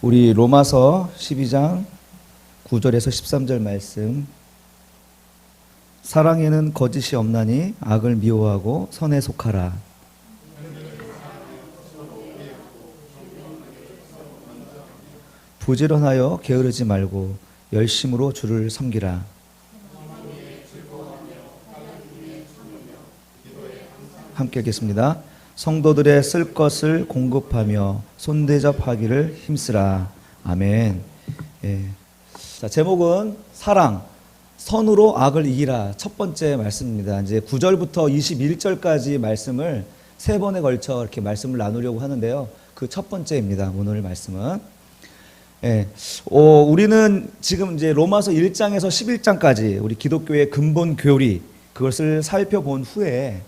우리 로마서 12장 9절에서 13절 말씀. 사랑에는 거짓이 없나니 악을 미워하고 선에 속하라. 부지런하여 게으르지 말고 열심으로 주를 섬기라. 함께 읽겠습니다. 성도들의 쓸 것을 공급하며 손대접하기를 힘쓰라. 아멘. 예. 자, 제목은 사랑, 선으로 악을 이기라. 첫 번째 말씀입니다. 이제 9절부터 21절까지 말씀을 세 번에 걸쳐 이렇게 말씀을 나누려고 하는데요. 그 첫 번째입니다. 오늘 말씀은. 예. 우리는 지금 이제 로마서 1장에서 11장까지 우리 기독교의 근본 교리, 그것을 살펴본 후에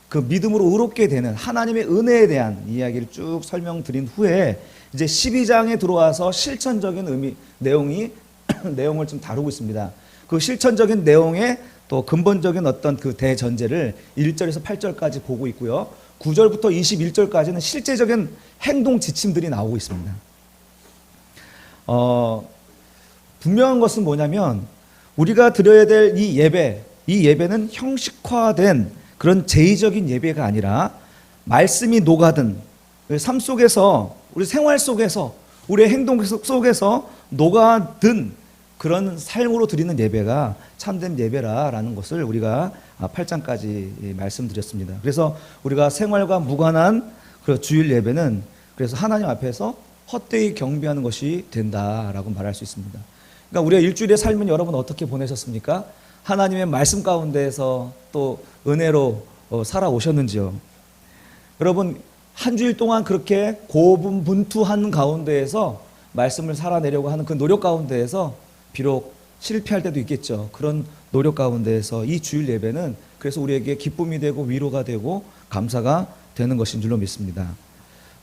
그 믿음으로 의롭게 되는 하나님의 은혜에 대한 이야기를 쭉 설명드린 후에 이제 12장에 들어와서 실천적인 내용을 좀 다루고 있습니다. 그 실천적인 내용의 또 근본적인 어떤 그 대전제를 1절에서 8절까지 보고 있고요. 9절부터 21절까지는 실제적인 행동 지침들이 나오고 있습니다. 분명한 것은 뭐냐면 우리가 드려야 될 이 예배는 형식화된 그런 제의적인 예배가 아니라 말씀이 녹아든 삶 속에서, 우리 생활 속에서, 우리의 행동 속에서 녹아든 그런 삶으로 드리는 예배가 참된 예배라는 것을 우리가 8장까지 말씀드렸습니다. 그래서 우리가 생활과 무관한 그 주일 예배는 그래서 하나님 앞에서 헛되이 경배하는 것이 된다라고 말할 수 있습니다. 그러니까 우리가 일주일의 삶은 여러분 어떻게 보내셨습니까? 하나님의 말씀 가운데에서 또 은혜로 살아오셨는지요? 여러분 한 주일 동안 그렇게 고분분투한 가운데에서 말씀을 살아내려고 하는 그 노력 가운데에서 비록 실패할 때도 있겠죠. 그런 노력 가운데에서 이 주일 예배는 그래서 우리에게 기쁨이 되고 위로가 되고 감사가 되는 것인 줄로 믿습니다.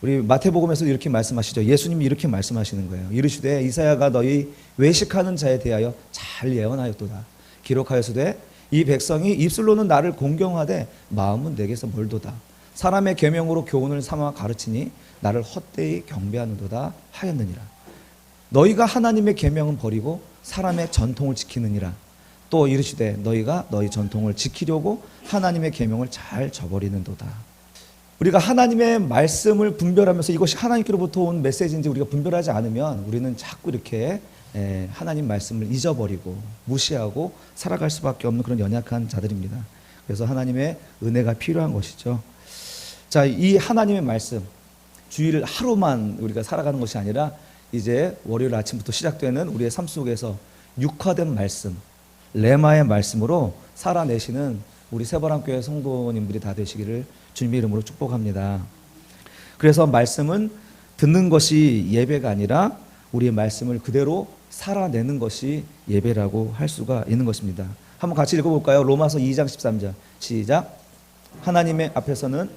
우리 마태복음에서 이렇게 말씀하시죠. 예수님이 이렇게 말씀하시는 거예요. 이르시되 이사야가 너희 외식하는 자에 대하여 잘 예언하였도다. 기록하였으되 이 백성이 입술로는 나를 공경하되 마음은 내게서 멀도다. 사람의 계명으로 교훈을 삼아 가르치니 나를 헛되이 경배하는도다 하였느니라. 너희가 하나님의 계명은 버리고 사람의 전통을 지키느니라. 또 이르시되 너희가 너희 전통을 지키려고 하나님의 계명을 잘 저버리는도다. 우리가 하나님의 말씀을 분별하면서 이것이 하나님께로부터 온 메시지인지 우리가 분별하지 않으면 우리는 자꾸 이렇게 하나님 말씀을 잊어버리고 무시하고 살아갈 수밖에 없는 그런 연약한 자들입니다. 그래서 하나님의 은혜가 필요한 것이죠. 자, 이 하나님의 말씀, 주일 하루만 우리가 살아가는 것이 아니라 이제 월요일 아침부터 시작되는 우리의 삶 속에서 육화된 말씀, 레마의 말씀으로 살아내시는 우리 새바람교회 성도님들이 다 되시기를 주님의 이름으로 축복합니다. 그래서 말씀은 듣는 것이 예배가 아니라 우리의 말씀을 그대로 살아내는 것이 예배라고 할 수가 있는 것입니다. 한번 같이 읽어볼까요? 로마서 2장 13절 시작. 하나님의 앞에서는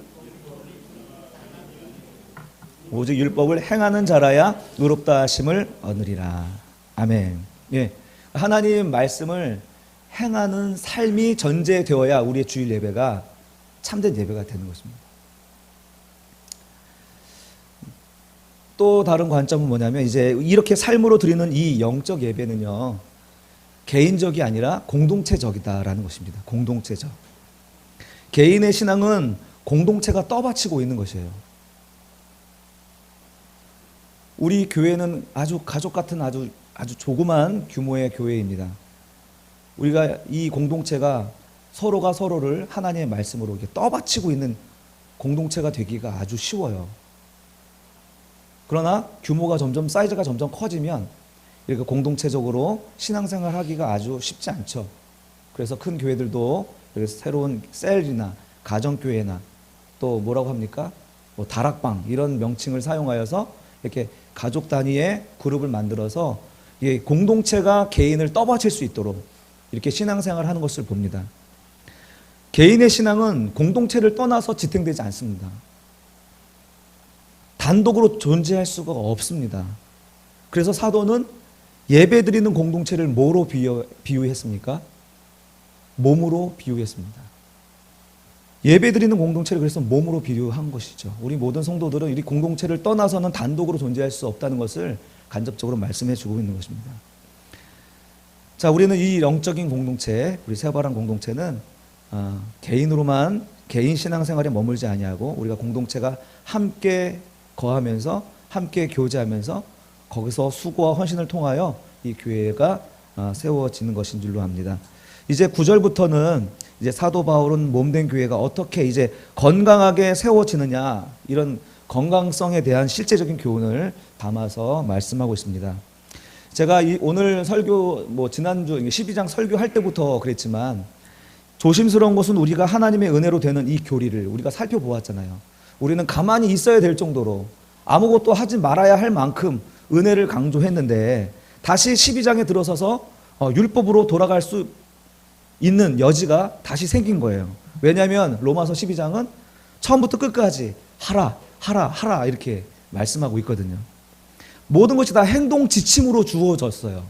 오직 율법을 행하는 자라야 의롭다 하심을 얻으리라. 아멘. 예, 하나님 말씀을 행하는 삶이 전제되어야 우리의 주일 예배가 참된 예배가 되는 것입니다. 또 다른 관점은 뭐냐면 이제 이렇게 삶으로 드리는 이 영적 예배는요, 개인적이 아니라 공동체적이다라는 것입니다. 공동체적. 개인의 신앙은 공동체가 떠받치고 있는 것이에요. 우리 교회는 아주 가족 같은 아주 조그만 규모의 교회입니다. 우리가 이 공동체가 서로가 서로를 하나님의 말씀으로 이렇게 떠받치고 있는 공동체가 되기가 아주 쉬워요. 그러나 규모가 점점 사이즈가 점점 커지면 이렇게 공동체적으로 신앙생활 하기가 아주 쉽지 않죠. 그래서 큰 교회들도 새로운 셀이나 가정교회나 또 뭐라고 합니까? 뭐 다락방 이런 명칭을 사용하여서 이렇게 가족 단위의 그룹을 만들어서 이 공동체가 개인을 떠받칠 수 있도록 이렇게 신앙생활을 하는 것을 봅니다. 개인의 신앙은 공동체를 떠나서 지탱되지 않습니다. 단독으로 존재할 수가 없습니다. 그래서 사도는 예배드리는 공동체를 뭐로 비유했습니까? 몸으로 비유했습니다. 예배드리는 공동체를 그래서 몸으로 비유한 것이죠. 우리 모든 성도들은 이 공동체를 떠나서는 단독으로 존재할 수 없다는 것을 간접적으로 말씀해 주고 있는 것입니다. 자, 우리는 이 영적인 공동체, 우리 세바란 공동체는 개인으로만 개인 신앙생활에 머물지 아니하고 우리가 공동체가 함께 거하면서 함께 교제하면서 거기서 수고와 헌신을 통하여 이 교회가 세워지는 것인 줄로 압니다. 이제 9절부터는 이제 사도 바울은 몸된 교회가 어떻게 이제 건강하게 세워지느냐, 이런 건강성에 대한 실제적인 교훈을 담아서 말씀하고 있습니다. 제가 오늘 설교, 지난주 12장 설교할 때부터 그랬지만, 조심스러운 것은 우리가 하나님의 은혜로 되는 이 교리를 우리가 살펴보았잖아요. 우리는 가만히 있어야 될 정도로 아무것도 하지 말아야 할 만큼 은혜를 강조했는데, 다시 12장에 들어서서 율법으로 돌아갈 수 있는 여지가 다시 생긴 거예요. 왜냐하면 로마서 12장은 처음부터 끝까지 하라, 하라, 하라 이렇게 말씀하고 있거든요. 모든 것이 다 행동 지침으로 주어졌어요.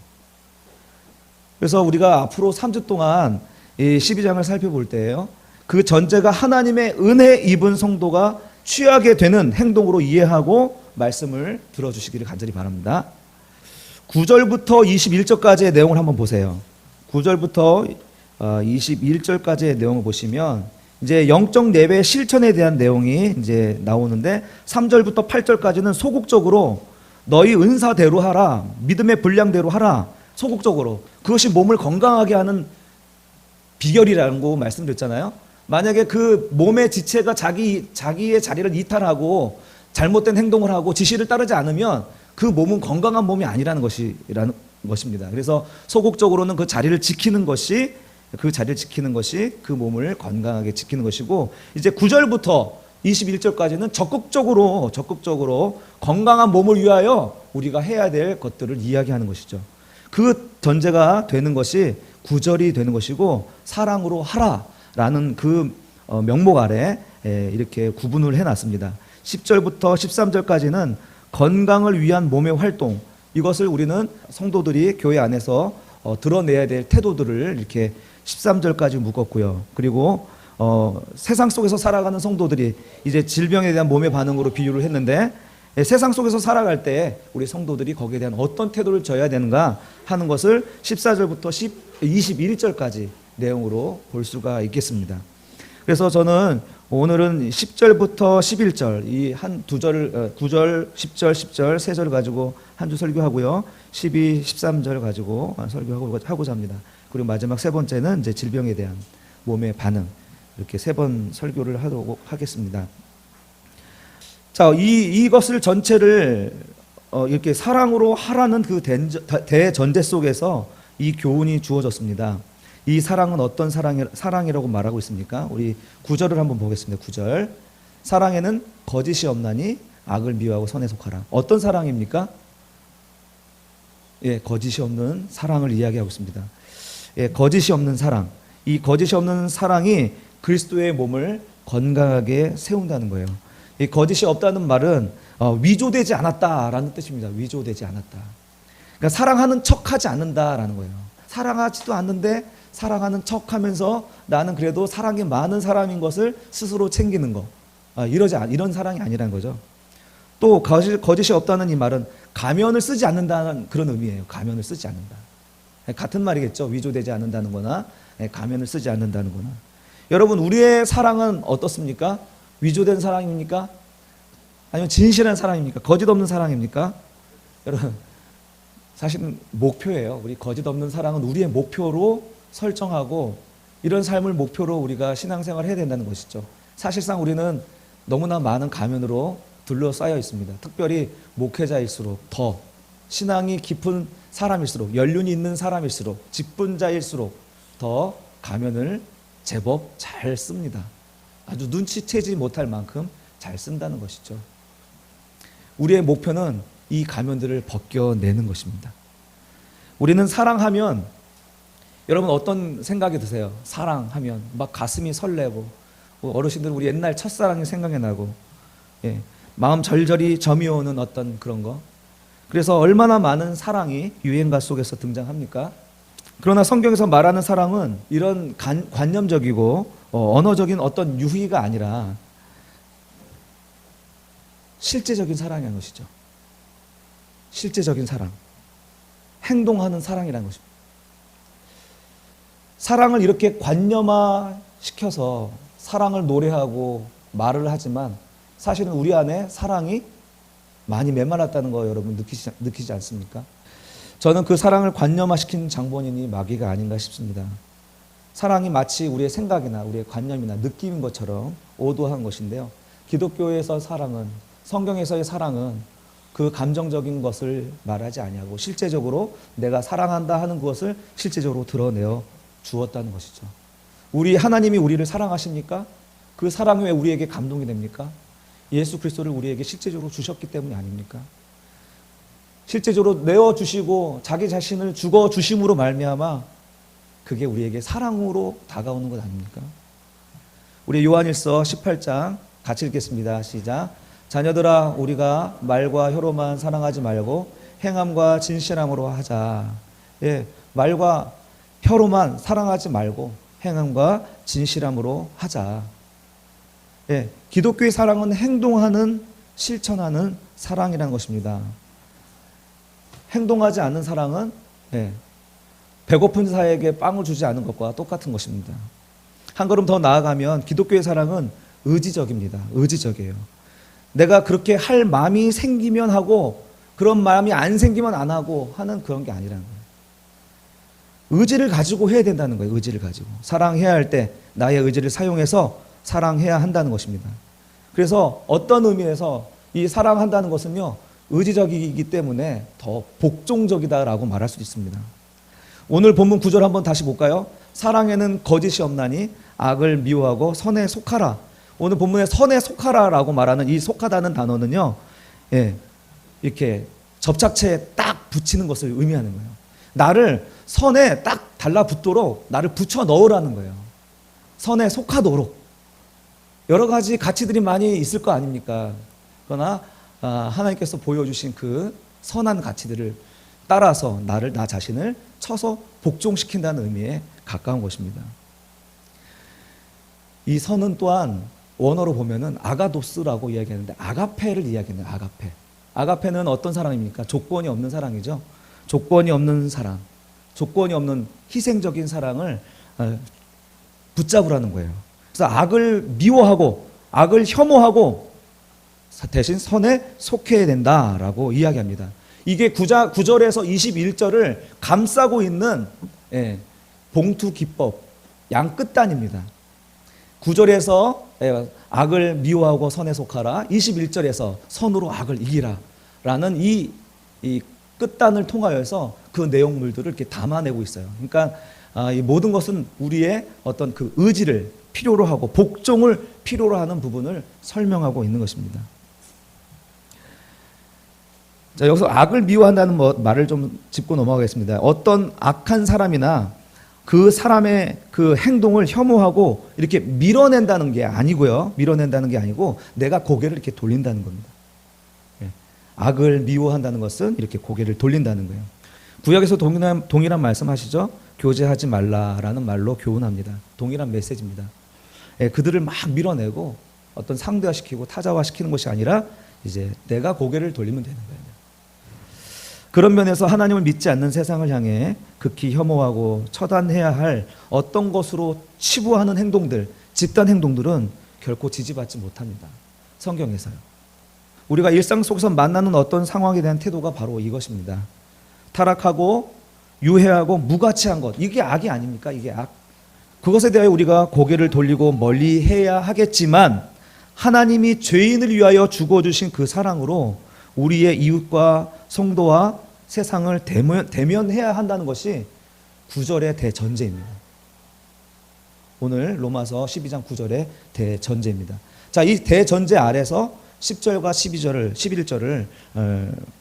그래서 우리가 앞으로 3주 동안 이 12장을 살펴볼 때요, 그 전제가 하나님의 은혜 입은 성도가 취하게 되는 행동으로 이해하고 말씀을 들어주시기를 간절히 바랍니다. 9절부터 21절까지의 내용을 한번 보세요. 9절부터 21절까지의 내용을 보시면 이제 영적 예배 실천에 대한 내용이 이제 나오는데, 3절부터 8절까지는 소극적으로 너희 은사대로 하라, 믿음의 분량대로 하라, 소극적으로 그것이 몸을 건강하게 하는 비결이라는 거 말씀드렸잖아요. 만약에 그 몸의 지체가 자기의 자리를 이탈하고 잘못된 행동을 하고 지시를 따르지 않으면 그 몸은 건강한 몸이 아니라는 것입니다. 그래서 소극적으로는 그 자리를 지키는 것이 그 몸을 건강하게 지키는 것이고, 이제 9절부터 21절까지는 적극적으로 건강한 몸을 위하여 우리가 해야 될 것들을 이야기하는 것이죠. 그 전제가 되는 것이 9절이 되는 것이고, 사랑으로 하라라는 그 명목 아래 이렇게 구분을 해놨습니다. 10절부터 13절까지는 건강을 위한 몸의 활동, 이것을 우리는 성도들이 교회 안에서 드러내야 될 태도들을 이렇게 13절까지 묶었고요. 그리고 세상 속에서 살아가는 성도들이 이제 질병에 대한 몸의 반응으로 비유를 했는데, 세상 속에서 살아갈 때 우리 성도들이 거기에 대한 어떤 태도를 져야 되는가 하는 것을 14절부터 21절까지 내용으로 볼 수가 있겠습니다. 그래서 저는 오늘은 10절부터 11절 이 한 두 절, 9절, 10절, 10절 세 절 가지고 한 주 설교하고요, 12, 13절 가지고 설교하고자 합니다. 그리고 마지막 세 번째는 이제 질병에 대한 몸의 반응, 이렇게 세 번 설교를 하도록 하겠습니다. 자, 이것을 전체를 이렇게 사랑으로 하라는 그 대전제 속에서 이 교훈이 주어졌습니다. 이 사랑은 어떤 사랑이라고 말하고 있습니까? 우리 9절을 한번 보겠습니다. 9절. 사랑에는 거짓이 없나니 악을 미워하고 선에 속하라. 어떤 사랑입니까? 예, 거짓이 없는 사랑을 이야기하고 있습니다. 예, 거짓이 없는 사랑. 이 거짓이 없는 사랑이 그리스도의 몸을 건강하게 세운다는 거예요. 이 거짓이 없다는 말은 위조되지 않았다라는 뜻입니다. 위조되지 않았다. 그러니까 사랑하는 척하지 않는다라는 거예요. 사랑하지도 않는데 사랑하는 척하면서 나는 그래도 사랑이 많은 사람인 것을 스스로 챙기는 거, 이런 사랑이 아니라는 거죠. 또 거짓이 없다는 이 말은 가면을 쓰지 않는다는 그런 의미예요. 가면을 쓰지 않는다. 같은 말이겠죠. 위조되지 않는다는 거나 가면을 쓰지 않는다는 거나. 여러분, 우리의 사랑은 어떻습니까? 위조된 사랑입니까? 아니면 진실한 사랑입니까? 거짓 없는 사랑입니까? 여러분, 사실은 목표예요. 우리 거짓 없는 사랑은 우리의 목표로 설정하고 이런 삶을 목표로 우리가 신앙생활을 해야 된다는 것이죠. 사실상 우리는 너무나 많은 가면으로 둘러싸여 있습니다. 특별히 목회자일수록 더 신앙이 깊은 사람일수록, 연륜이 있는 사람일수록, 직분자일수록 더 가면을 제법 잘 씁니다. 아주 눈치채지 못할 만큼 잘 쓴다는 것이죠. 우리의 목표는 이 가면들을 벗겨내는 것입니다. 우리는 사랑하면, 여러분 어떤 생각이 드세요? 사랑하면 막 가슴이 설레고, 어르신들은 우리 옛날 첫사랑이 생각이 나고, 마음 절절히 저미오는 어떤 그런 거. 그래서 얼마나 많은 사랑이 유행가 속에서 등장합니까? 그러나 성경에서 말하는 사랑은 이런 관념적이고 언어적인 어떤 유희가 아니라 실제적인 사랑이라는 것이죠. 실제적인 사랑, 행동하는 사랑이라는 것입니다. 사랑을 이렇게 관념화시켜서 사랑을 노래하고 말을 하지만 사실은 우리 안에 사랑이 많이 메말랐다는 거 여러분 느끼지 않습니까? 저는 그 사랑을 관념화시킨 장본인이 마귀가 아닌가 싶습니다. 사랑이 마치 우리의 생각이나 우리의 관념이나 느낌인 것처럼 오도한 것인데요. 기독교에서 사랑은, 성경에서의 사랑은 그 감정적인 것을 말하지 아니하고 실제적으로 내가 사랑한다 하는 것을 실제적으로 드러내어 주었다는 것이죠. 우리 하나님이 우리를 사랑하십니까? 그 사랑이 왜 우리에게 감동이 됩니까? 예수 그리스도를 우리에게 실제적으로 주셨기 때문이 아닙니까? 실제적으로 내어주시고 자기 자신을 죽어주심으로 말미암아 그게 우리에게 사랑으로 다가오는 것 아닙니까? 우리 요한일서 18장 같이 읽겠습니다. 시작. 자녀들아, 우리가 말과 혀로만 사랑하지 말고 행함과 진실함으로 하자. 예, 말과 혀로만 사랑하지 말고 행함과 진실함으로 하자. 예, 기독교의 사랑은 행동하는, 실천하는 사랑이라는 것입니다. 행동하지 않는 사랑은 배고픈 자에게 빵을 주지 않은 것과 똑같은 것입니다. 한 걸음 더 나아가면 기독교의 사랑은 의지적입니다. 의지적이에요. 내가 그렇게 할 마음이 생기면 하고 그런 마음이 안 생기면 안 하고 하는 그런 게 아니라는 거예요. 의지를 가지고 해야 된다는 거예요. 의지를 가지고. 사랑해야 할 때 나의 의지를 사용해서 사랑해야 한다는 것입니다. 그래서 어떤 의미에서 이 사랑한다는 것은요, 의지적이기 때문에 더 복종적이다라고 말할 수 있습니다. 오늘 본문 9절 한번 다시 볼까요? 사랑에는 거짓이 없나니 악을 미워하고 선에 속하라. 오늘 본문에 선에 속하라라고 말하는 이 속하다는 단어는요, 이렇게 접착체에 딱 붙이는 것을 의미하는 거예요. 나를 선에 딱 달라붙도록 나를 붙여 넣으라는 거예요. 선에 속하도록. 여러 가지 가치들이 많이 있을 거 아닙니까? 그러나 하나님께서 보여주신 그 선한 가치들을 따라서 나 자신을 쳐서 복종시킨다는 의미에 가까운 것입니다. 이 선은 또한 원어로 보면은 아가도스라고 이야기하는데 아가페를 이야기하는 아가페. 아가페는 어떤 사랑입니까? 조건이 없는 사랑이죠. 조건이 없는 사랑, 조건이 없는 희생적인 사랑을 붙잡으라는 거예요. 그래서 악을 미워하고 악을 혐오하고 대신 선에 속해야 된다라고 이야기합니다. 이게 9절에서 21절을 감싸고 있는 봉투 기법, 양 끝단입니다. 9절에서 악을 미워하고 선에 속하라, 21절에서 선으로 악을 이기라 라는 이 끝단을 통하여서 그 내용물들을 이렇게 담아내고 있어요. 그러니까 이 모든 것은 우리의 어떤 그 의지를 필요로 하고 복종을 필요로 하는 부분을 설명하고 있는 것입니다. 자, 여기서 악을 미워한다는 말을 좀 짚고 넘어가겠습니다. 어떤 악한 사람이나 그 사람의 그 행동을 혐오하고 이렇게 밀어낸다는 게 아니고요. 밀어낸다는 게 아니고 내가 고개를 이렇게 돌린다는 겁니다. 악을 미워한다는 것은 이렇게 고개를 돌린다는 거예요. 구약에서 동일한 말씀하시죠. 교제하지 말라라는 말로 교훈합니다. 동일한 메시지입니다. 그들을 막 밀어내고 어떤 상대화시키고 타자화시키는 것이 아니라 이제 내가 고개를 돌리면 되는 거예요. 그런 면에서 하나님을 믿지 않는 세상을 향해 극히 혐오하고 처단해야 할 어떤 것으로 치부하는 행동들, 집단 행동들은 결코 지지받지 못합니다. 성경에서요. 우리가 일상 속에서 만나는 어떤 상황에 대한 태도가 바로 이것입니다. 타락하고 유해하고 무가치한 것, 이게 악이 아닙니까? 이게 악. 그것에 대하여 우리가 고개를 돌리고 멀리 해야 하겠지만 하나님이 죄인을 위하여 죽어주신 그 사랑으로 우리의 이웃과 성도와 세상을 대면해야 한다는 것이 9절의 대전제입니다. 오늘 로마서 12장 9절의 대전제입니다. 자, 이 대전제 아래서 10절과 11절을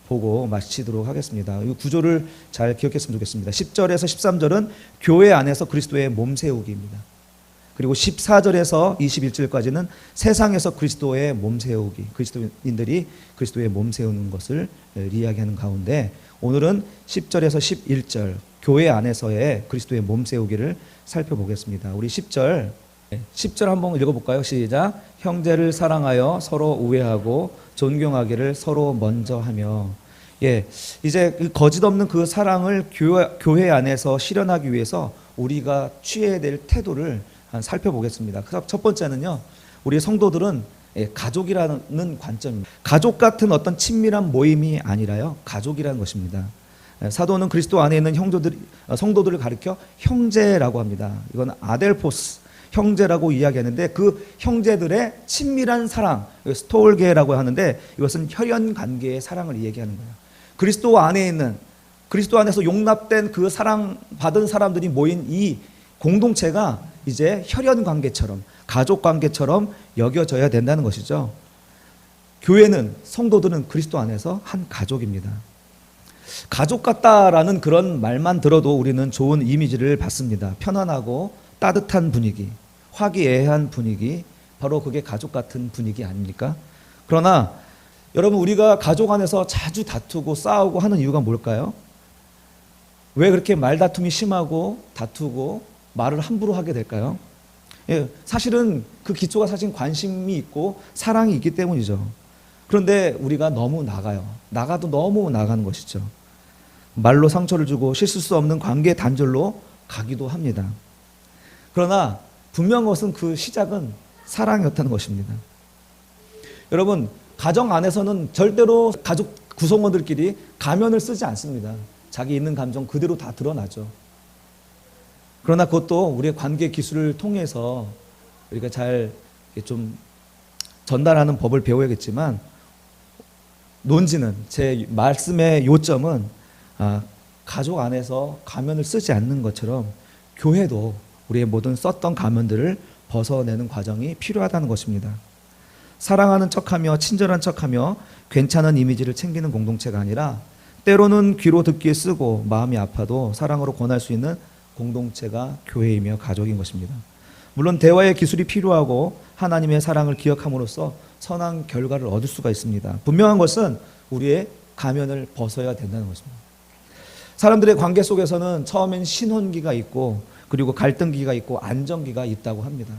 보고 마치도록 하겠습니다. 이 구조를 잘 기억했으면 좋겠습니다. 10절에서 13절은 교회 안에서 그리스도의 몸 세우기입니다. 그리고 14절에서 21절까지는 세상에서 그리스도의 몸 세우기, 그리스도인들이 그리스도의 몸 세우는 것을 이야기하는 가운데 오늘은 10절에서 11절 교회 안에서의 그리스도의 몸 세우기를 살펴보겠습니다. 우리 10절 한번 읽어볼까요? 시작. 형제를 사랑하여 서로 우애하고 존경하기를 서로 먼저 하며. 예, 이제 그 거짓 없는 그 사랑을 교회 안에서 실현하기 위해서 우리가 취해야 될 태도를 살펴보겠습니다. 그래서 첫 번째는요, 우리 성도들은 가족이라는 관점입니다. 가족 같은 어떤 친밀한 모임이 아니라요, 가족이라는 것입니다. 사도는 그리스도 안에 있는 성도들을 가리켜 형제라고 합니다. 이건 아델포스, 형제라고 이야기하는데 그 형제들의 친밀한 사랑, 스톨게라고 하는데 이것은 혈연 관계의 사랑을 얘기하는 거예요. 그리스도 안에 있는, 그리스도 안에서 용납된 그 사랑 받은 사람들이 모인 이 공동체가 이제 혈연 관계처럼, 가족 관계처럼 여겨져야 된다는 것이죠. 교회는, 성도들은 그리스도 안에서 한 가족입니다. 가족 같다라는 그런 말만 들어도 우리는 좋은 이미지를 받습니다. 편안하고 따뜻한 분위기, 화기애애한 분위기, 바로 그게 가족 같은 분위기 아닙니까? 그러나 여러분, 우리가 가족 안에서 자주 다투고 싸우고 하는 이유가 뭘까요? 왜 그렇게 말다툼이 심하고 다투고 말을 함부로 하게 될까요? 예, 사실은 그 기초가 사실 관심이 있고 사랑이 있기 때문이죠. 그런데 우리가 너무 나가요. 나가도 너무 나가는 것이죠. 말로 상처를 주고 씻을 수 없는 관계 단절로 가기도 합니다. 그러나 분명한 것은 그 시작은 사랑이었다는 것입니다. 여러분, 가정 안에서는 절대로 가족 구성원들끼리 가면을 쓰지 않습니다. 자기 있는 감정 그대로 다 드러나죠. 그러나 그것도 우리의 관계 기술을 통해서 우리가 잘 좀 전달하는 법을 배워야겠지만, 논지는, 제 말씀의 요점은 가족 안에서 가면을 쓰지 않는 것처럼 교회도 우리의 모든 썼던 가면들을 벗어내는 과정이 필요하다는 것입니다. 사랑하는 척하며 친절한 척하며 괜찮은 이미지를 챙기는 공동체가 아니라 때로는 귀로 듣기에 쓰고 마음이 아파도 사랑으로 권할 수 있는 공동체가 교회이며 가족인 것입니다. 물론 대화의 기술이 필요하고 하나님의 사랑을 기억함으로써 선한 결과를 얻을 수가 있습니다. 분명한 것은 우리의 가면을 벗어야 된다는 것입니다. 사람들의 관계 속에서는 처음엔 신혼기가 있고 그리고 갈등기가 있고 안정기가 있다고 합니다.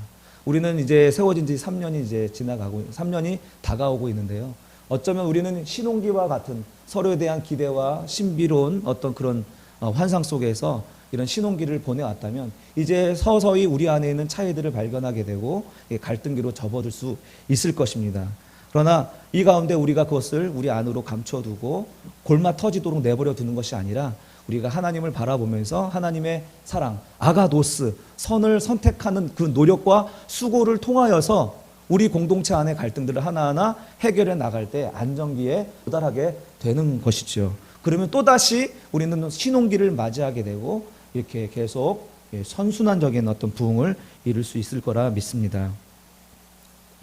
우리는 이제 세워진 지 3년이 이제 지나가고 3년이 다가오고 있는데요. 어쩌면 우리는 신혼기와 같은 서로에 대한 기대와 신비로운 어떤 그런 환상 속에서 이런 신혼기를 보내왔다면 이제 서서히 우리 안에 있는 차이들을 발견하게 되고 갈등기로 접어들 수 있을 것입니다. 그러나 이 가운데 우리가 그것을 우리 안으로 감춰두고 골마 터지도록 내버려 두는 것이 아니라 우리가 하나님을 바라보면서 하나님의 사랑, 아가도스, 선을 선택하는 그 노력과 수고를 통하여서 우리 공동체 안의 갈등들을 하나하나 해결해 나갈 때 안정기에 도달하게 되는 것이죠. 그러면 또다시 우리는 신혼기를 맞이하게 되고 이렇게 계속 선순환적인 어떤 부흥을 이룰 수 있을 거라 믿습니다.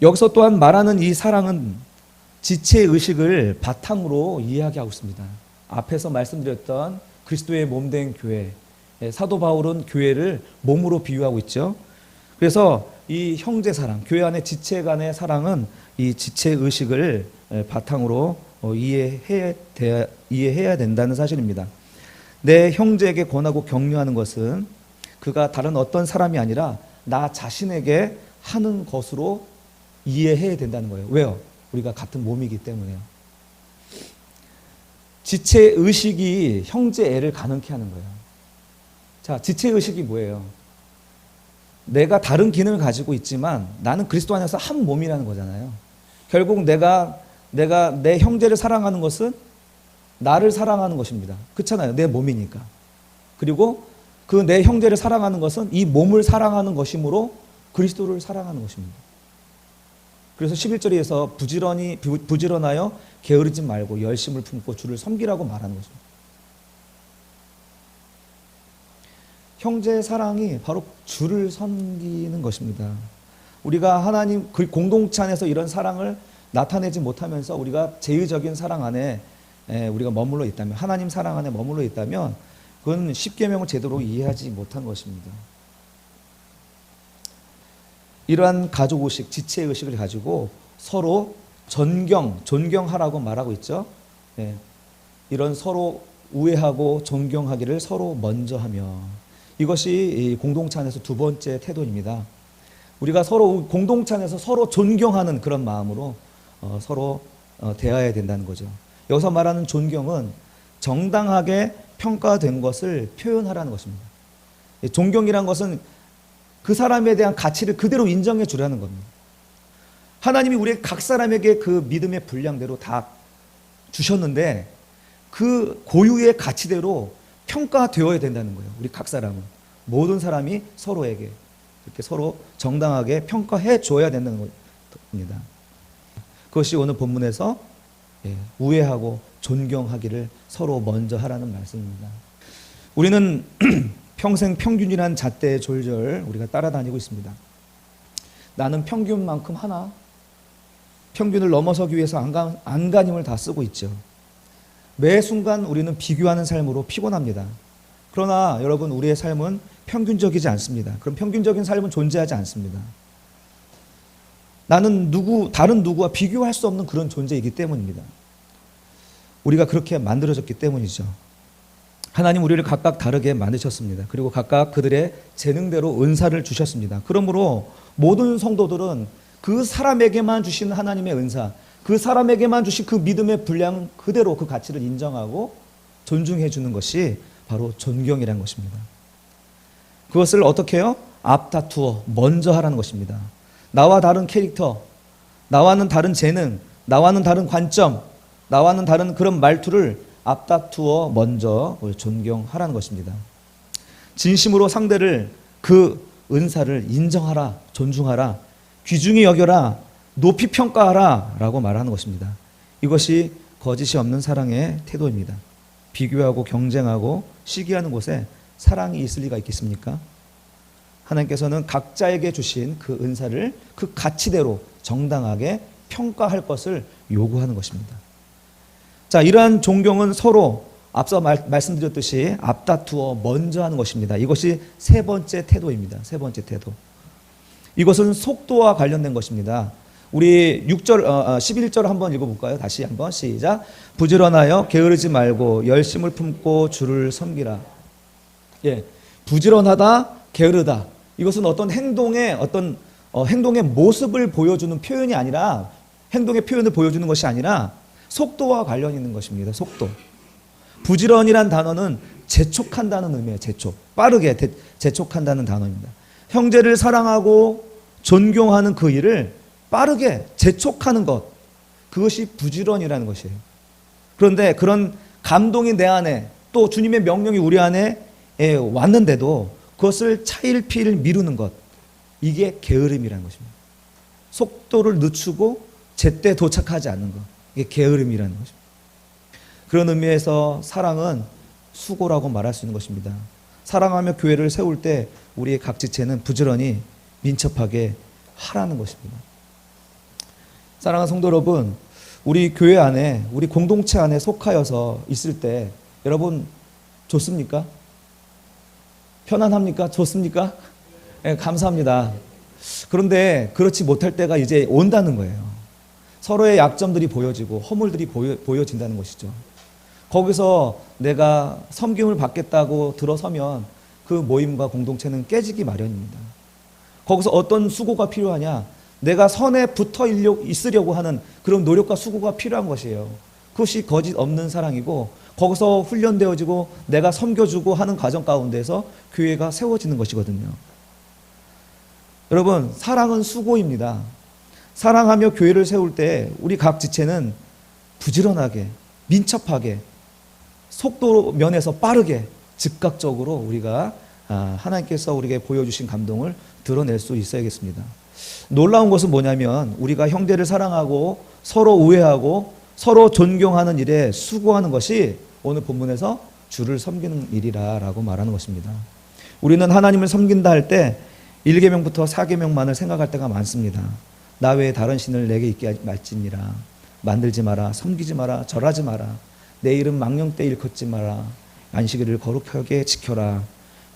여기서 또한 말하는 이 사랑은 지체의식을 바탕으로 이야기하고 있습니다. 앞에서 말씀드렸던 그리스도의 몸된 교회, 사도 바울은 교회를 몸으로 비유하고 있죠. 그래서 이 형제 사랑, 교회 안의 지체 간의 사랑은 이 지체의식을 바탕으로 이해해야 된다는 사실입니다. 내 형제에게 권하고 격려하는 것은 그가 다른 어떤 사람이 아니라 나 자신에게 하는 것으로 이해해야 된다는 거예요. 왜요? 우리가 같은 몸이기 때문에요. 지체의식이 형제애를 가능케 하는 거예요. 자, 지체의식이 뭐예요? 내가 다른 기능을 가지고 있지만 나는 그리스도 안에서 한 몸이라는 거잖아요. 결국 내가 내 형제를 사랑하는 것은 나를 사랑하는 것입니다. 그렇잖아요. 내 몸이니까. 그리고 그 내 형제를 사랑하는 것은 이 몸을 사랑하는 것이므로 그리스도를 사랑하는 것입니다. 그래서 11절에서 부지런하여 게으르지 말고 열심을 품고 주를 섬기라고 말하는 것입니다. 형제의 사랑이 바로 주를 섬기는 것입니다. 우리가 하나님 그 공동체 안에서 이런 사랑을 나타내지 못하면서 우리가 제의적인 사랑 안에 우리가 머물러 있다면, 하나님 사랑 안에 머물러 있다면 그건 십계명을 제대로 이해하지 못한 것입니다. 이러한 가족의식, 지체의식을 가지고 서로 존경하라고 말하고 있죠. 이런 서로 우애하고 존경하기를 서로 먼저 하며, 이것이 공동체 안에서 두 번째 태도입니다. 우리가 서로 공동체 안에서 서로 존경하는 그런 마음으로 서로 대해야 된다는 거죠. 여기서 말하는 존경은 정당하게 평가된 것을 표현하라는 것입니다. 존경이란 것은 그 사람에 대한 가치를 그대로 인정해 주라는 겁니다. 하나님이 우리 각 사람에게 그 믿음의 분량대로 다 주셨는데 그 고유의 가치대로 평가되어야 된다는 거예요. 우리 각 사람은. 모든 사람이 서로에게 이렇게 서로 정당하게 평가해 줘야 된다는 겁니다. 그것이 오늘 본문에서 우애하고 존경하기를 서로 먼저 하라는 말씀입니다. 우리는 평생 평균이란 잣대에 졸졸 우리가 따라다니고 있습니다. 나는 평균만큼 하나? 평균을 넘어서기 위해서 안간힘을 다 쓰고 있죠. 매 순간 우리는 비교하는 삶으로 피곤합니다. 그러나 여러분, 우리의 삶은 평균적이지 않습니다. 그럼 평균적인 삶은 존재하지 않습니다. 나는 다른 누구와 비교할 수 없는 그런 존재이기 때문입니다. 우리가 그렇게 만들어졌기 때문이죠. 하나님 우리를 각각 다르게 만드셨습니다. 그리고 각각 그들의 재능대로 은사를 주셨습니다. 그러므로 모든 성도들은 그 사람에게만 주신 하나님의 은사, 그 사람에게만 주신 그 믿음의 분량 그대로 그 가치를 인정하고 존중해 주는 것이 바로 존경이라는 것입니다. 그것을 어떻게 해요? 앞다투어 먼저 하라는 것입니다. 나와 다른 캐릭터, 나와는 다른 재능, 나와는 다른 관점, 나와는 다른 그런 말투를 앞다투어 먼저 존경하라는 것입니다. 진심으로 상대를 그 은사를 인정하라, 존중하라, 귀중히 여겨라, 높이 평가하라 라고 말하는 것입니다. 이것이 거짓이 없는 사랑의 태도입니다. 비교하고 경쟁하고 시기하는 곳에 사랑이 있을 리가 있겠습니까? 하나님께서는 각자에게 주신 그 은사를 그 가치대로 정당하게 평가할 것을 요구하는 것입니다. 자, 이러한 존경은 서로 앞서 말씀드렸듯이 앞다투어 먼저 하는 것입니다. 이것이 세 번째 태도입니다. 세 번째 태도. 이것은 속도와 관련된 것입니다. 우리 11절 한번 읽어볼까요? 다시 한번 시작. 부지런하여 게으르지 말고 열심을 품고 주를 섬기라. 부지런하다, 게으르다. 이것은 어떤 행동의 모습을 보여주는 표현이 아니라, 행동의 표현을 보여주는 것이 아니라 속도와 관련 있는 것입니다. 속도. 부지런이란 단어는 재촉한다는 의미예요. 빠르게 재촉한다는 단어입니다. 형제를 사랑하고 존경하는 그 일을 빠르게 재촉하는 것, 그것이 부지런이라는 것이에요. 그런데 그런 감동이 내 안에, 또 주님의 명령이 우리 안에 왔는데도 그것을 차일피일 미루는 것, 이게 게으름이라는 것입니다. 속도를 늦추고 제때 도착하지 않는 것, 이게 게으름이라는 것입니다. 그런 의미에서 사랑은 수고라고 말할 수 있는 것입니다. 사랑하며 교회를 세울 때 우리의 각 지체는 부지런히 민첩하게 하라는 것입니다. 사랑하는 성도 여러분, 우리 교회 안에, 우리 공동체 안에 속하여서 있을 때 여러분 좋습니까? 편안합니까? 좋습니까? 네, 감사합니다. 그런데 그렇지 못할 때가 이제 온다는 거예요. 서로의 약점들이 보여지고 허물들이 보여진다는 것이죠. 거기서 내가 섬김을 받겠다고 들어서면 그 모임과 공동체는 깨지기 마련입니다. 거기서 어떤 수고가 필요하냐? 내가 선에 붙어 있으려고 하는 그런 노력과 수고가 필요한 것이에요. 그것이 거짓 없는 사랑이고, 거기서 훈련되어지고 내가 섬겨주고 하는 과정 가운데서 교회가 세워지는 것이거든요. 여러분, 사랑은 수고입니다. 사랑하며 교회를 세울 때 우리 각 지체는 부지런하게, 민첩하게, 속도 면에서 빠르게, 즉각적으로 우리가 하나님께서 우리에게 보여주신 감동을 드러낼 수 있어야겠습니다. 놀라운 것은 뭐냐면 우리가 형제를 사랑하고 서로 우애하고 서로 존경하는 일에 수고하는 것이 오늘 본문에서 주를 섬기는 일이라고 말하는 것입니다. 우리는 하나님을 섬긴다 할 때 1계명부터 4계명만을 생각할 때가 많습니다. 나 외에 다른 신을 내게 있게 말지니라. 만들지 마라. 섬기지 마라. 절하지 마라. 내 이름 망령때 일컫지 마라. 안식일을 거룩하게 지켜라.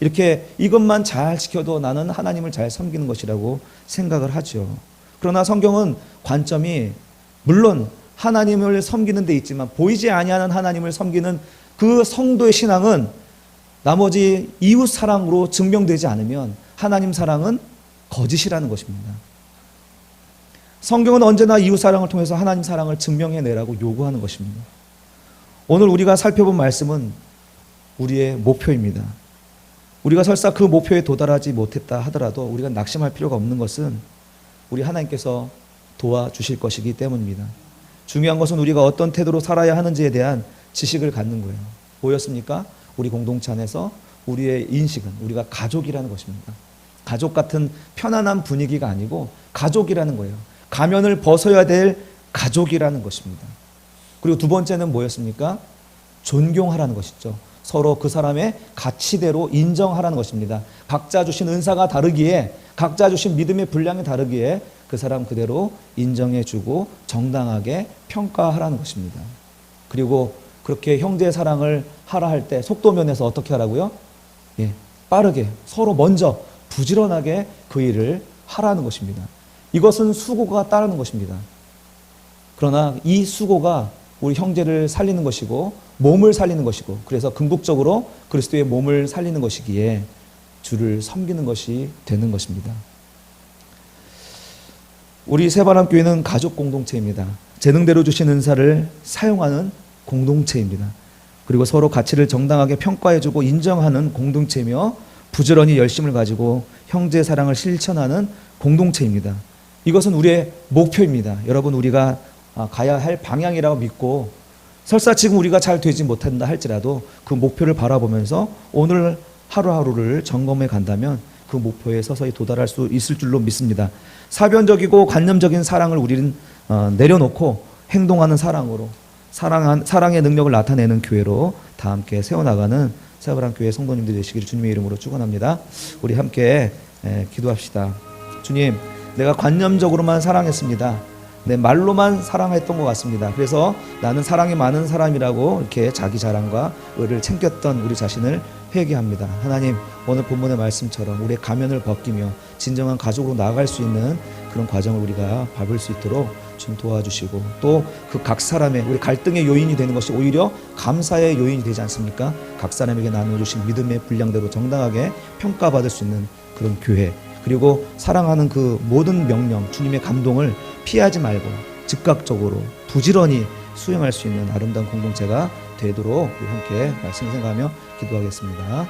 이렇게 이것만 잘 지켜도 나는 하나님을 잘 섬기는 것이라고 생각을 하죠. 그러나 성경은 관점이 물론 하나님을 섬기는 데 있지만 보이지 아니하는 하나님을 섬기는 그 성도의 신앙은 나머지 이웃 사랑으로 증명되지 않으면 하나님 사랑은 거짓이라는 것입니다. 성경은 언제나 이웃 사랑을 통해서 하나님 사랑을 증명해내라고 요구하는 것입니다. 오늘 우리가 살펴본 말씀은 우리의 목표입니다. 우리가 설사 그 목표에 도달하지 못했다 하더라도 우리가 낙심할 필요가 없는 것은 우리 하나님께서 도와주실 것이기 때문입니다. 중요한 것은 우리가 어떤 태도로 살아야 하는지에 대한 지식을 갖는 거예요. 뭐였습니까? 우리 공동체 안에서 우리의 인식은 우리가 가족이라는 것입니다. 가족 같은 편안한 분위기가 아니고 가족이라는 거예요. 가면을 벗어야 될 가족이라는 것입니다. 그리고 두 번째는 뭐였습니까? 존경하라는 것이죠. 서로 그 사람의 가치대로 인정하라는 것입니다. 각자 주신 은사가 다르기에, 각자 주신 믿음의 분량이 다르기에 그 사람 그대로 인정해주고 정당하게 평가하라는 것입니다. 그리고 그렇게 형제 사랑을 하라 할 때 속도면에서 어떻게 하라고요? 빠르게 서로 먼저 부지런하게 그 일을 하라는 것입니다. 이것은 수고가 따르는 것입니다. 그러나 이 수고가 우리 형제를 살리는 것이고 몸을 살리는 것이고, 그래서 궁극적으로 그리스도의 몸을 살리는 것이기에 주를 섬기는 것이 되는 것입니다. 우리 새바람교회는 가족 공동체입니다. 재능대로 주신 은사를 사용하는 공동체입니다. 그리고 서로 가치를 정당하게 평가해주고 인정하는 공동체며 부지런히 열심을 가지고 형제 사랑을 실천하는 공동체입니다. 이것은 우리의 목표입니다. 여러분, 우리가 가야 할 방향이라고 믿고, 설사 지금 우리가 잘 되지 못한다 할지라도 그 목표를 바라보면서 오늘 하루하루를 점검해 간다면 그 목표에 서서히 도달할 수 있을 줄로 믿습니다. 사변적이고 관념적인 사랑을 우리는 내려놓고 행동하는 사랑으로, 사랑의 능력을 나타내는 교회로 다 함께 세워나가는 새바람교회 성도님들 되시기를 주님의 이름으로 축원합니다. 우리 함께 기도합시다. 주님, 내가 관념적으로만 사랑했습니다. 내 말로만 사랑했던 것 같습니다. 그래서 나는 사랑이 많은 사람이라고 이렇게 자기 자랑과 의를 챙겼던 우리 자신을 회개합니다. 하나님, 오늘 본문의 말씀처럼 우리의 가면을 벗기며 진정한 가족으로 나아갈 수 있는 그런 과정을 우리가 밟을 수 있도록 좀 도와주시고, 또 그 각 사람의 우리 갈등의 요인이 되는 것이 오히려 감사의 요인이 되지 않습니까? 각 사람에게 나눠주신 믿음의 분량대로 정당하게 평가받을 수 있는 그런 교회, 그리고 사랑하는 그 모든 명령, 주님의 감동을 피하지 말고 즉각적으로 부지런히 수행할 수 있는 아름다운 공동체가 되도록 우리 함께 말씀을 생각하며 기도하겠습니다.